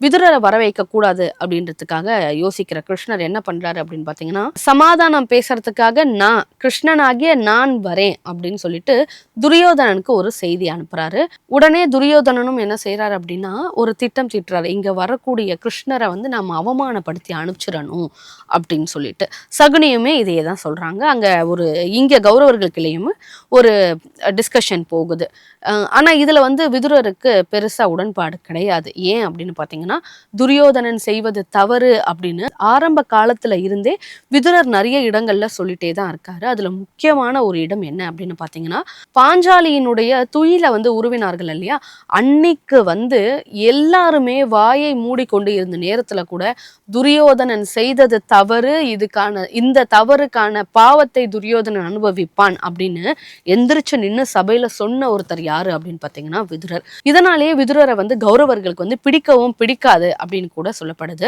விதுரரை வர வைக்க கூடாது அப்படின்றதுக்காக யோசிக்கிற கிருஷ்ணர் என்ன பண்றாரு அப்படின்னு பாத்தீங்கன்னா, சமாதானம் பேசுறதுக்காக கிருஷ்ணனாகிய நான் வரேன் அப்படின்னு சொல்லிட்டு துரியோதனனுக்கு ஒரு செய்தி அனுப்புறாரு. உடனே துரியோதனனும் என்ன செய்யறாரு அப்படின்னா ஒரு திட்டம் தீட்டுறாரு. இங்க வரக்கூடிய கிருஷ்ணரை வந்து நம்ம அவமானப்படுத்தி அனுப்பிச்சிடணும் அப்படின்னு சொல்லிட்டு. சகுனியுமே இதையே தான் சொல்றாங்க. அங்க இங்க கௌரவர்களுக்குள்ளேயும் ஒரு டிஸ்கஷன் போகுது. ஆனா இதுல வந்து விதுரருக்கு பெருசா உடன்பாடு கிடையாது. ஏன் அப்படின்னு பாத்தீங்கன்னா, துரியோதனன் செய்வது தவறு அப்படின்னு ஆரம்ப காலத்துல இருந்தே விதுரர் நிறைய இடங்கள்ல சொல்லிட்டே தான் இருக்காரு. அதுல முக்கியமான ஒரு இடம் என்ன அப்படின்னு பாத்தீங்கன்னா, பாஞ்சாலியினுடைய துயில வந்து உருவினார்கள் இல்லையா, அன்னைக்கு வந்து எல்லாருமே வாயை மூடிக்கொண்டு இருந்த நேரத்துல கூட துரியோதனன் செய்தது தவறு, இந்த தவறுக்கான பாவத்தை துரியோதனன் அனுபவிப்பான் அப்படின்னு எந்திரிச்சு நின்னு சபையில சொன்ன ஒருத்தர் யாரு அப்படின்னு பாத்தீங்கன்னா விதுரர். இதனாலேயே விதுரரை வந்து கௌரவர்களுக்கு வந்து பிடிக்கவும் பிடிக்காது அப்படின்னு கூட சொல்லப்படுது.